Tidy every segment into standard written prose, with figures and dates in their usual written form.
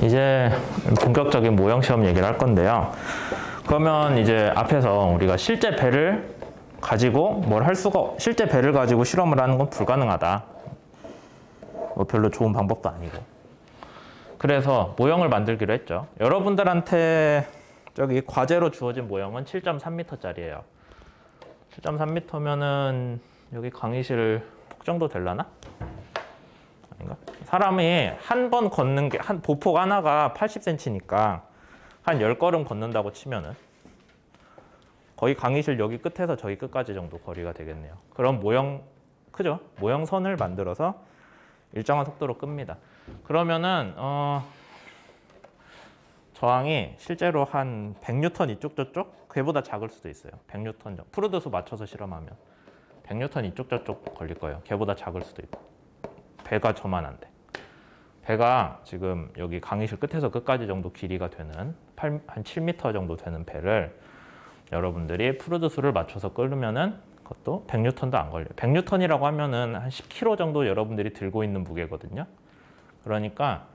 이제 본격적인 모형 시험 얘기를 할 건데요. 그러면 이제 앞에서 우리가 실제 배를 가지고 실제 배를 가지고 실험을 하는 건 불가능하다. 뭐 별로 좋은 방법도 아니고. 그래서 모형을 만들기로 했죠. 여러분들한테 저기 과제로 주어진 모형은 7.3m짜리예요. 7.3m면은 여기 강의실 폭정도 되려나? 아닌가? 사람이 한 번 걷는 게, 보폭 하나가 80cm니까 한 10걸음 걷는다고 치면은 거의 강의실 여기 끝에서 저기 끝까지 정도 거리가 되겠네요. 그럼 크죠? 모형선을 만들어서 일정한 속도로 끕니다. 그러면은 저항이 실제로 한 100N 이쪽 저쪽? 그보다 작을 수도 있어요. 100N 정도. 프루드수 맞춰서 실험하면 100N 이쪽 저쪽 걸릴 거예요. 걔보다 작을 수도 있고. 배가 저만한데. 배가 지금 여기 강의실 끝에서 끝까지 정도 길이가 되는 한 7m 정도 되는 배를 여러분들이 프루드수를 맞춰서 끓으면은 그것도 100N도 안 걸려요. 100N이라고 하면은 한 10kg 정도 여러분들이 들고 있는 무게거든요. 그러니까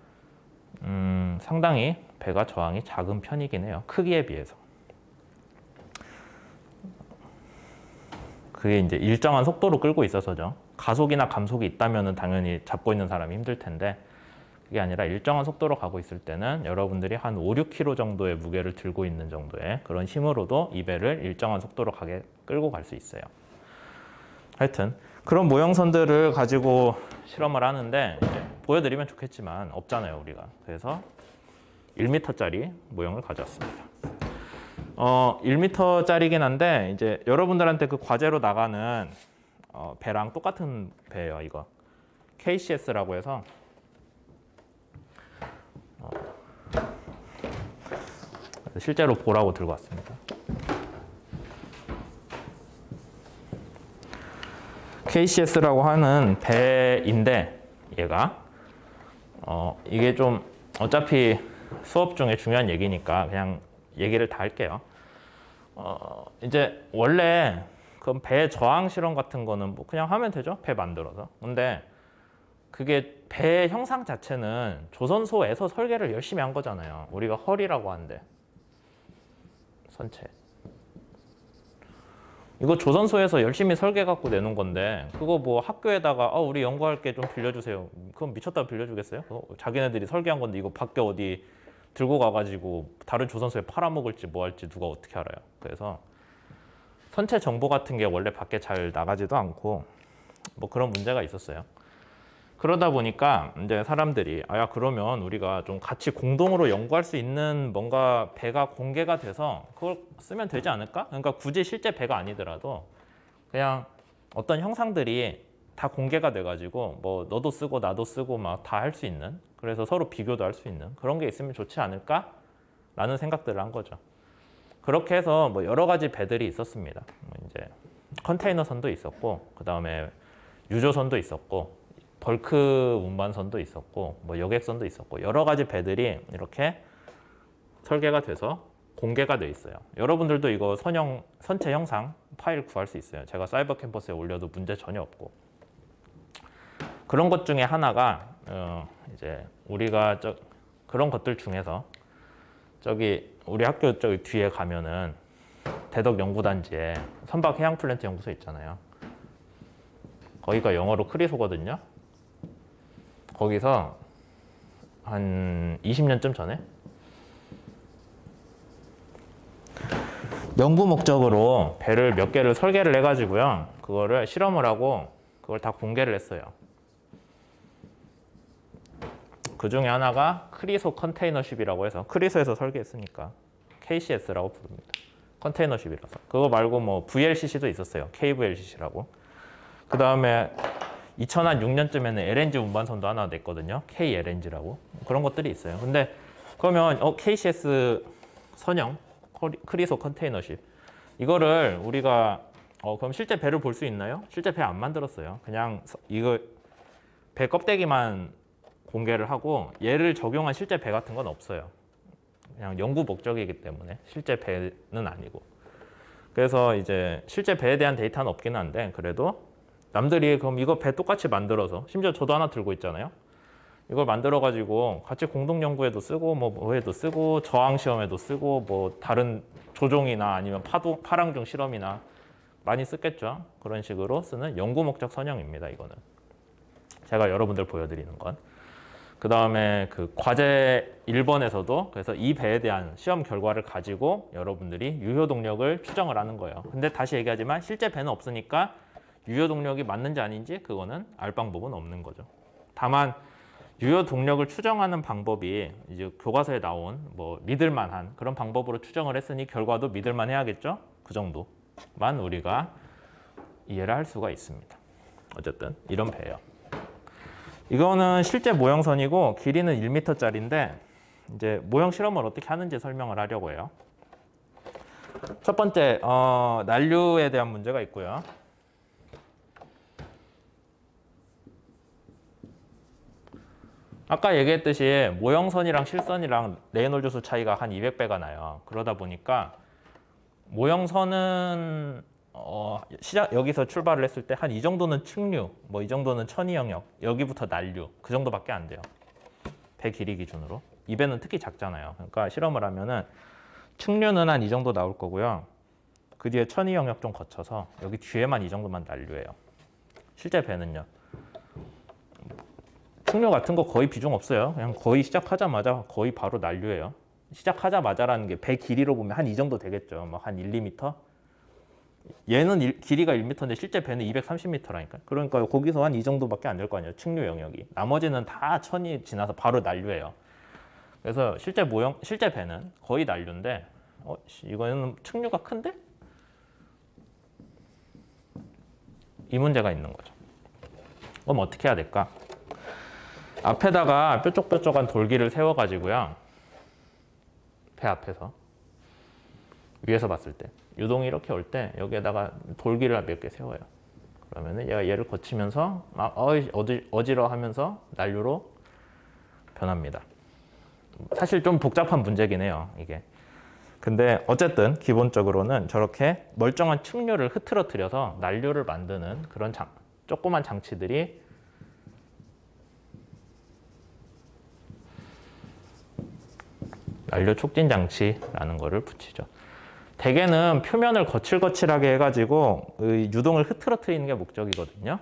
상당히 배가 저항이 작은 편이긴 해요. 크기에 비해서. 그게 이제 일정한 속도로 끌고 있어서죠. 가속이나 감속이 있다면은 당연히 잡고 있는 사람이 힘들 텐데 그게 아니라 일정한 속도로 가고 있을 때는 여러분들이 한 5, 6kg 정도의 무게를 들고 있는 정도의 그런 힘으로도 이 배를 일정한 속도로 끌고 갈 수 있어요. 하여튼 그런 모형선들을 가지고 실험을 하는데 보여드리면 좋겠지만 없잖아요, 우리가. 그래서 1m짜리 모형을 가져왔습니다. 1m짜리긴 한데 이제 여러분들한테 그 과제로 나가는 배랑 똑같은 배예요, 이거. KCS라고 해서 실제로 보라고 들고 왔습니다. KCS라고 하는 배인데 얘가 이게 좀 어차피 수업 중에 중요한 얘기니까 그냥 얘기를 다 할게요. 이제 원래 그럼 배 저항 실험 같은 거는 뭐 그냥 하면 되죠. 배 만들어서. 근데 그게 배 형상 자체는 조선소에서 설계를 열심히 한 거잖아요. 우리가 헐이라고 하는데 선체. 이거 조선소에서 열심히 설계 갖고 내놓은 건데 그거 뭐 학교에다가 우리 연구할 게 좀 빌려주세요. 그럼 미쳤다 빌려주겠어요? 자기네들이 설계한 건데 이거 밖에 어디 들고 가가지고 다른 조선소에 팔아먹을지 뭐 할지 누가 어떻게 알아요. 그래서 선체 정보 같은 게 원래 밖에 잘 나가지도 않고 뭐 그런 문제가 있었어요. 그러다 보니까 이제 사람들이 그러면 우리가 좀 같이 공동으로 연구할 수 있는 뭔가 배가 공개가 돼서 그걸 쓰면 되지 않을까? 그러니까 굳이 실제 배가 아니더라도 그냥 어떤 형상들이 다 공개가 돼가지고 뭐 너도 쓰고 나도 쓰고 막 다 할 수 있는, 그래서 서로 비교도 할 수 있는 그런 게 있으면 좋지 않을까? 라는 생각들을 한 거죠. 그렇게 해서 뭐 여러 가지 배들이 있었습니다. 이제 컨테이너선도 있었고, 그 다음에 유조선도 있었고, 벌크 운반선도 있었고, 뭐 여객선도 있었고, 여러 가지 배들이 이렇게 설계가 돼서 공개가 돼 있어요. 여러분들도 이거 선체 형상 파일 구할 수 있어요. 제가 사이버 캠퍼스에 올려도 문제 전혀 없고. 그런 것 중에 하나가 이제 우리가 그런 것들 중에서 저기 우리 학교 저기 뒤에 가면은 대덕 연구단지에 선박 해양 플랜트 연구소 있잖아요. 거기가 영어로 크리소거든요. 거기서 한 20년쯤 전에 연구 목적으로 배를 몇 개를 설계를 해가지고요. 그거를 실험을 하고 그걸 다 공개를 했어요. 그 중에 하나가 크리소 컨테이너십이라고 해서, 크리소에서 설계했으니까 KCS라고 부릅니다. 컨테이너십이라서. 그거 말고 뭐 VLCC도 있었어요. KVLCC라고. 그 다음에 2006년쯤에는 LNG 운반선도 하나 냈거든요. KLNG라고. 그런 것들이 있어요. 근데 그러면 KCS 선형, 크리소 컨테이너십. 이거를 우리가 그럼 실제 배를 볼 수 있나요? 실제 배 안 만들었어요. 그냥 이거 배 껍데기만 공개를 하고 얘를 적용한 실제 배 같은 건 없어요. 그냥 연구 목적이기 때문에 실제 배는 아니고. 그래서 이제 실제 배에 대한 데이터는 없긴 한데 그래도 남들이 그럼 이거 배 똑같이 만들어서, 심지어 저도 하나 들고 있잖아요. 이걸 만들어 가지고 같이 공동 연구에도 쓰고 뭐에도 쓰고 저항 시험에도 쓰고 뭐 다른 조종이나 아니면 파랑중 실험이나 많이 쓰겠죠. 그런 식으로 쓰는 연구 목적 선형입니다. 이거는 제가 여러분들 보여드리는 건. 그 다음에 그 과제 1번에서도 그래서 이 배에 대한 시험 결과를 가지고 여러분들이 유효 동력을 추정을 하는 거예요. 근데 다시 얘기하지만 실제 배는 없으니까 유효 동력이 맞는지 아닌지 그거는 알 방법은 없는 거죠. 다만 유효 동력을 추정하는 방법이 이제 교과서에 나온 뭐 믿을만한 그런 방법으로 추정을 했으니 결과도 믿을만 해야겠죠. 그 정도만 우리가 이해를 할 수가 있습니다. 어쨌든 이런 배예요. 이거는 실제 모형선이고 길이는 1m짜리인데 이제 모형 실험을 어떻게 하는지 설명을 하려고 해요. 첫 번째 난류에 대한 문제가 있고요. 아까 얘기했듯이 모형선이랑 실선이랑 레이놀드 수 차이가 한 200배가 나요. 그러다 보니까 모형선은 여기서 출발을 했을 때 한 이 정도는 측류, 뭐 이 정도는 천이 영역, 여기부터 난류 그 정도밖에 안 돼요. 배 길이 기준으로. 이 배는 특히 작잖아요. 그러니까 실험을 하면은 측류는 한 이 정도 나올 거고요. 그 뒤에 천이 영역 좀 거쳐서 여기 뒤에만 이 정도만 난류예요. 실제 배는요. 측류 같은 거 거의 비중 없어요. 그냥 거의 시작하자마자 거의 바로 난류예요. 시작하자마자라는 게 배 길이로 보면 한 이 정도 되겠죠. 뭐 한 1, 2m? 얘는 길이가 1m인데 실제 배는 230m라니까요. 그러니까 거기서 한 이 정도밖에 안 될 거 아니에요. 측류 영역이. 나머지는 다 천이 지나서 바로 난류예요. 그래서 실제 배는 거의 난류인데 이거는 측류가 큰데? 이 문제가 있는 거죠. 그럼 어떻게 해야 될까? 앞에다가 뾰족뾰족한 돌기를 세워가지고요. 배 앞에서 위에서 봤을 때 유동이 이렇게 올 때 여기에다가 돌기를 몇 개 세워요. 그러면은 얘가 얘를 거치면서 어지러하면서 난류로 변합니다. 사실 좀 복잡한 문제긴 해요, 이게. 근데 어쨌든 기본적으로는 저렇게 멀쩡한 측류를 흐트러뜨려서 난류를 만드는 그런 조그만 장치들이 난류 촉진 장치라는 거를 붙이죠. 대개는 표면을 거칠거칠하게 해가지고 유동을 흐트러뜨리는 게 목적이거든요.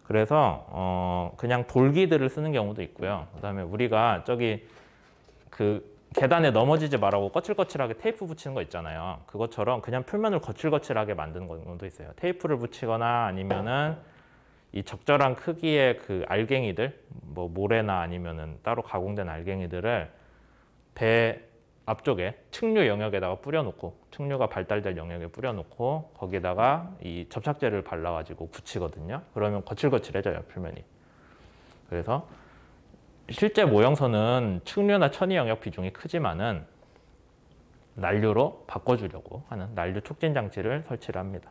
그래서 그냥 돌기들을 쓰는 경우도 있고요. 그다음에 우리가 저기 그 계단에 넘어지지 말라고 거칠거칠하게 테이프 붙이는 거 있잖아요. 그것처럼 그냥 표면을 거칠거칠하게 만드는 경우도 있어요. 테이프를 붙이거나 아니면은 이 적절한 크기의 그 알갱이들, 뭐 모래나 아니면은 따로 가공된 알갱이들을 배 앞쪽에 측류 영역에다가 뿌려놓고 측류가 발달될 영역에 뿌려놓고 거기에다가 이 접착제를 발라가지고 붙이거든요. 그러면 거칠거칠해져요, 표면이. 그래서 실제 모형선은 측류나 천이 영역 비중이 크지만은 난류로 바꿔주려고 하는 난류 촉진 장치를 설치를 합니다.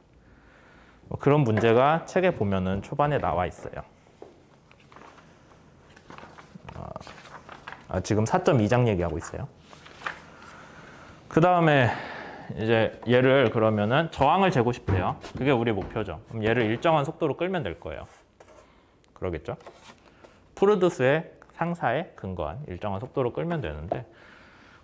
그런 문제가 책에 보면은 초반에 나와 있어요. 지금 4.2장 얘기하고 있어요. 그 다음에 이제 얘를 그러면은 저항을 재고 싶대요. 그게 우리 목표죠. 그럼 얘를 일정한 속도로 끌면 될 거예요. 그러겠죠? 프루드스의 상사에 근거한 일정한 속도로 끌면 되는데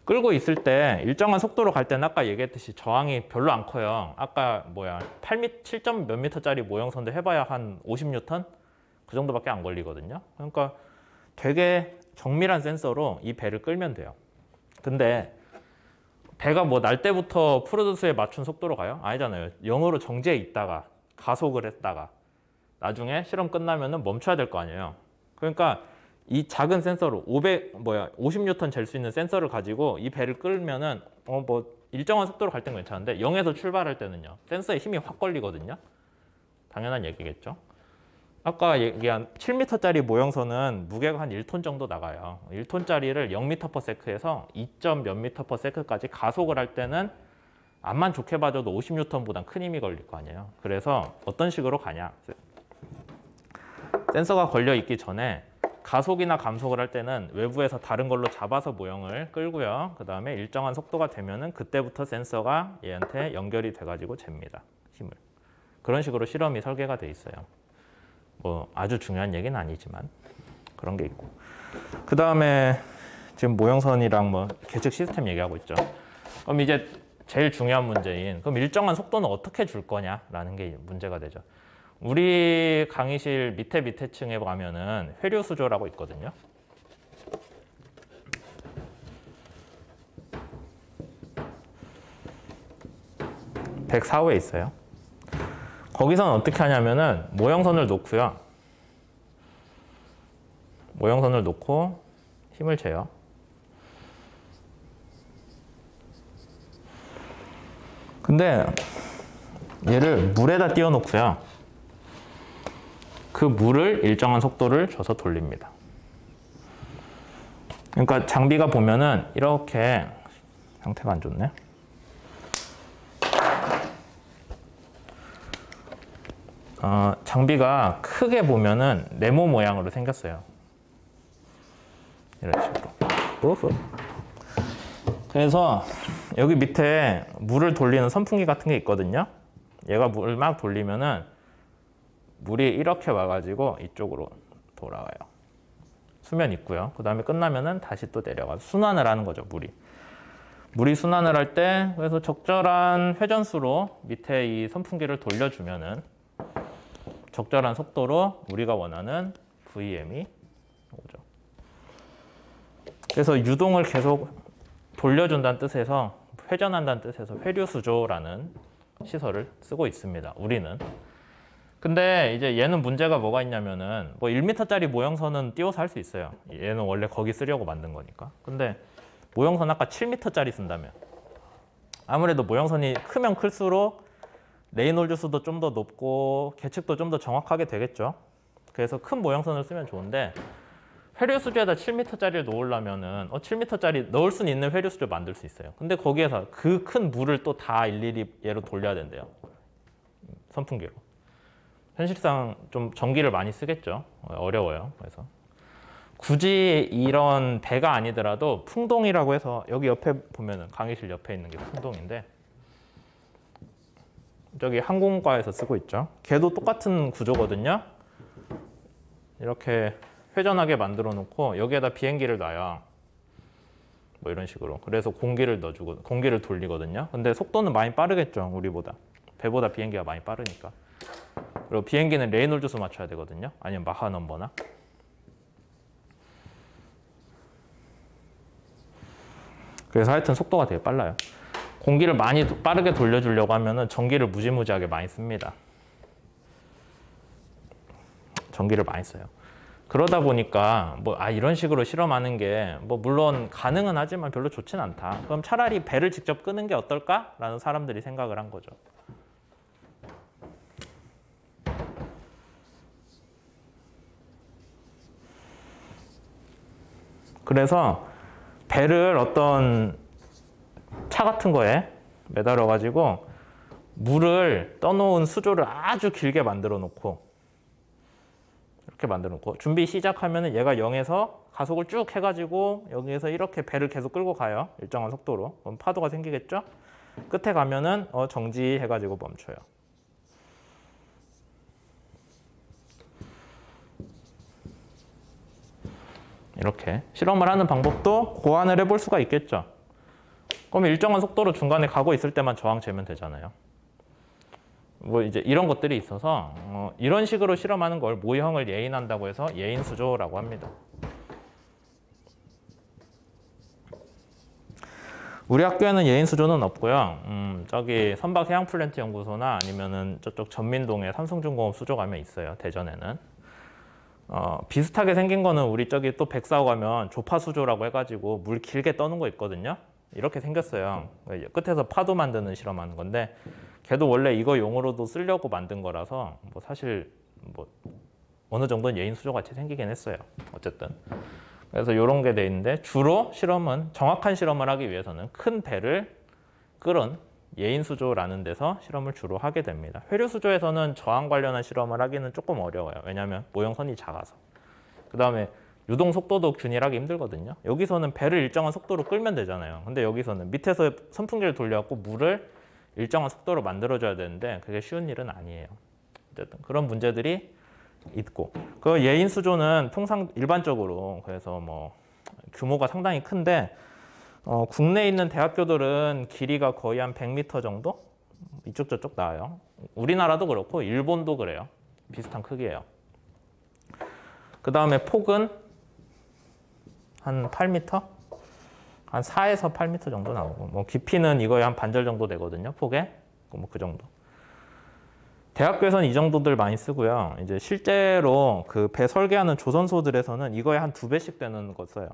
끌고 있을 때 일정한 속도로 갈 때는 아까 얘기했듯이 저항이 별로 안 커요. 아까 7점 몇 미터짜리 모형선도 해봐야 한 50뉴턴? 그 정도밖에 안 걸리거든요. 그러니까 되게 정밀한 센서로 이 배를 끌면 돼요. 근데 배가 날 때부터 프루드스에 맞춘 속도로 가요? 아니잖아요. 0으로 정지해 있다가 가속을 했다가 나중에 실험 끝나면은 멈춰야 될 거 아니에요. 그러니까 이 작은 센서로 50뉴턴 잴 수 있는 센서를 가지고 이 배를 끌면은 일정한 속도로 갈 땐 괜찮은데 0에서 출발할 때는요. 센서에 힘이 확 걸리거든요. 당연한 얘기겠죠. 아까 얘기한 7m짜리 모형선은 무게가 한 1톤 정도 나가요. 1톤짜리를 0m/s에서 2점 몇 m/s까지 가속을 할 때는 암만 좋게 봐줘도 50뉴턴보단 큰 힘이 걸릴 거 아니에요. 그래서 어떤 식으로 가냐. 센서가 걸려 있기 전에 가속이나 감속을 할 때는 외부에서 다른 걸로 잡아서 모형을 끌고요. 그 다음에 일정한 속도가 되면은 그때부터 센서가 얘한테 연결이 돼가지고 잽니다. 힘을. 그런 식으로 실험이 설계가 돼 있어요. 아주 중요한 얘기는 아니지만 그런 게 있고. 그 다음에 지금 모형선이랑 뭐 계측 시스템 얘기하고 있죠. 그럼 이제 제일 중요한 문제인 그럼 일정한 속도는 어떻게 줄 거냐라는 게 문제가 되죠. 우리 강의실 밑에 층에 가면은 회류 수조라고 있거든요. (104호에) 있어요. 거기서는 어떻게 하냐면은 모형선을 놓고요. 모형선을 놓고 힘을 재요. 근데 얘를 물에다 띄워 놓고요. 그 물을 일정한 속도를 줘서 돌립니다. 그러니까 장비가 보면은 이렇게 상태가 안 좋네. 장비가 크게 보면은 네모 모양으로 생겼어요. 이런 식으로. 그래서 여기 밑에 물을 돌리는 선풍기 같은 게 있거든요. 얘가 물을 막 돌리면은 물이 이렇게 와가지고 이쪽으로 돌아와요. 수면 있고요. 그 다음에 끝나면은 다시 또 내려가서 순환을 하는 거죠, 물이 순환을 할 때 그래서 적절한 회전수로 밑에 이 선풍기를 돌려주면은 적절한 속도로 우리가 원하는 VM이 오죠. 그래서 유동을 계속 돌려준다는 뜻에서 회전한다는 뜻에서 회류수조라는 시설을 쓰고 있습니다. 우리는. 근데 이제 얘는 문제가 뭐가 있냐면은 뭐 1m짜리 모형선은 띄워서 할 수 있어요. 얘는 원래 거기 쓰려고 만든 거니까. 근데 모형선 아까 7m짜리 쓴다면 아무래도 모형선이 크면 클수록 레이놀즈 수도 좀 더 높고 계측도 좀 더 정확하게 되겠죠. 그래서 큰 모형선을 쓰면 좋은데 회류수조에다 7m짜리를 놓으려면은 7m짜리 넣을 수는 있는 회류수조 만들 수 있어요. 근데 거기에서 그 큰 물을 또 다 일일이 얘로 돌려야 된대요. 선풍기로. 현실상 좀 전기를 많이 쓰겠죠. 어려워요. 그래서 굳이 이런 배가 아니더라도 풍동이라고 해서 여기 옆에 보면은 강의실 옆에 있는 게 풍동인데 저기 항공과에서 쓰고 있죠. 걔도 똑같은 구조거든요. 이렇게 회전하게 만들어 놓고 여기에다 비행기를 놔요. 뭐 이런 식으로. 그래서 공기를 넣어주고 공기를 돌리거든요. 근데 속도는 많이 빠르겠죠. 우리보다. 배보다 비행기가 많이 빠르니까. 그리고 비행기는 레이놀즈 수 맞춰야 되거든요. 아니면 마하 넘버나. 그래서 하여튼 속도가 되게 빨라요. 공기를 많이 빠르게 돌려주려고 하면은 전기를 무지무지하게 많이 씁니다. 전기를 많이 써요. 그러다 보니까 뭐 이런 식으로 실험하는 게 뭐 물론 가능은 하지만 별로 좋진 않다. 그럼 차라리 배를 직접 끄는 게 어떨까라는 사람들이 생각을 한 거죠. 그래서 배를 어떤 차 같은 거에 매달아 가지고 물을 떠놓은 수조를 아주 길게 만들어 놓고 이렇게 만들어 놓고 준비 시작하면은 얘가 0에서 가속을 쭉 해가지고 여기에서 이렇게 배를 계속 끌고 가요. 일정한 속도로. 그럼 파도가 생기겠죠? 끝에 가면은 정지해가지고 멈춰요. 이렇게 실험을 하는 방법도 고안을 해볼 수가 있겠죠. 그럼 일정한 속도로 중간에 가고 있을 때만 저항 재면 되잖아요. 뭐 이제 이런 것들이 있어서 이런 식으로 실험하는 걸 모형을 예인한다고 해서 예인수조라고 합니다. 우리 학교에는 예인수조는 없고요. 저기 선박해양플랜트 연구소나 아니면은 저쪽 전민동에 삼성중공업 수조 가면 있어요. 대전에는. 비슷하게 생긴 거는 우리 저기 또 104호 가면 조파수조라고 해가지고 물 길게 떠는 거 있거든요. 이렇게 생겼어요. 끝에서 파도 만드는 실험하는 건데 걔도 원래 이거 용으로도 쓰려고 만든 거라서 뭐 사실 뭐 어느 정도는 예인 수조 같이 생기긴 했어요. 어쨌든 그래서 이런 게 돼 있는데 주로 실험은 정확한 실험을 하기 위해서는 큰 배를 끌은 예인 수조라는 데서 실험을 주로 하게 됩니다. 회류 수조에서는 저항 관련한 실험을 하기는 조금 어려워요. 왜냐하면 모형선이 작아서. 그 다음에 유동 속도도 균일하기 힘들거든요. 여기서는 배를 일정한 속도로 끌면 되잖아요. 근데 여기서는 밑에서 선풍기를 돌려갖고 물을 일정한 속도로 만들어줘야 되는데 그게 쉬운 일은 아니에요. 어쨌든 그런 문제들이 있고 그 예인 수조는 통상 일반적으로 그래서 뭐 규모가 상당히 큰데 국내에 있는 대학교들은 길이가 거의 한 100m 정도 이쪽 저쪽 나와요. 우리나라도 그렇고 일본도 그래요. 비슷한 크기예요. 그 다음에 폭은 한 8m? 한 4에서 8m 정도 나오고 뭐 깊이는 이거에 한 반절 정도 되거든요. 폭에 뭐 그 정도. 대학교에서는 이 정도들 많이 쓰고요. 이제 실제로 그 배 설계하는 조선소들에서는 이거에 한 2배씩 되는 거 써요.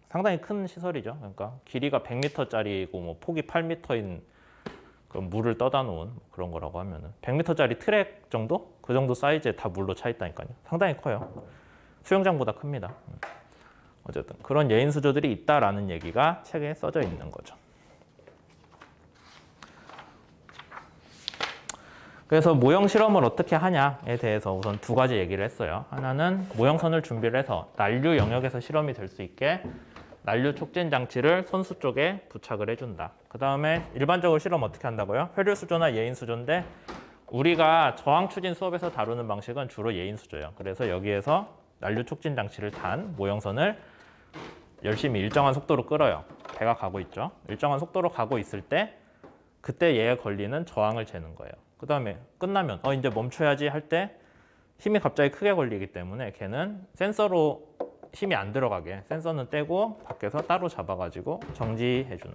상당히 큰 시설이죠. 그러니까 길이가 100m짜리고 뭐 폭이 8m인 그 물을 떠다 놓은 그런 거라고 하면은 100m짜리 트랙 정도? 그 정도 사이즈에 다 물로 차 있다니까요. 상당히 커요. 수영장보다 큽니다. 어쨌든 그런 예인 수조들이 있다라는 얘기가 책에 써져 있는 거죠. 그래서 모형 실험을 어떻게 하냐에 대해서 우선 두 가지 얘기를 했어요. 하나는 모형선을 준비를 해서 난류 영역에서 실험이 될 수 있게 난류 촉진 장치를 선수 쪽에 부착을 해준다. 그 다음에 일반적으로 실험 어떻게 한다고요? 회류 수조나 예인 수조인데 우리가 저항 추진 수업에서 다루는 방식은 주로 예인 수조예요. 그래서 여기에서 난류 촉진 장치를 탄 모형선을 열심히 일정한 속도로 끌어요. 배가 가고 있죠. 일정한 속도로 가고 있을 때 그때 얘에 걸리는 저항을 재는 거예요. 그 다음에 끝나면 이제 멈춰야지 할 때 힘이 갑자기 크게 걸리기 때문에 걔는 센서로 힘이 안 들어가게 센서는 떼고 밖에서 따로 잡아가지고 정지해주는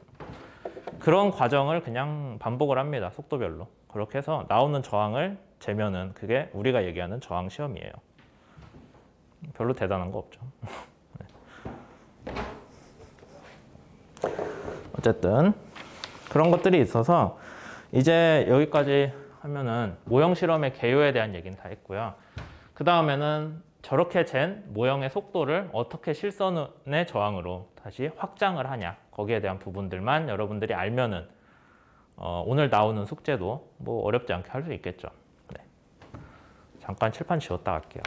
그런 과정을 그냥 반복을 합니다. 속도별로. 그렇게 해서 나오는 저항을 재면은 그게 우리가 얘기하는 저항 시험이에요. 별로 대단한 거 없죠. 어쨌든 그런 것들이 있어서 이제 여기까지 하면은 모형 실험의 개요에 대한 얘기는 다 했고요. 그 다음에는 저렇게 잰 모형의 속도를 어떻게 실선의 저항으로 다시 확장을 하냐 거기에 대한 부분들만 여러분들이 알면은 오늘 나오는 숙제도 뭐 어렵지 않게 할 수 있겠죠. 네. 잠깐 칠판 지웠다 갈게요.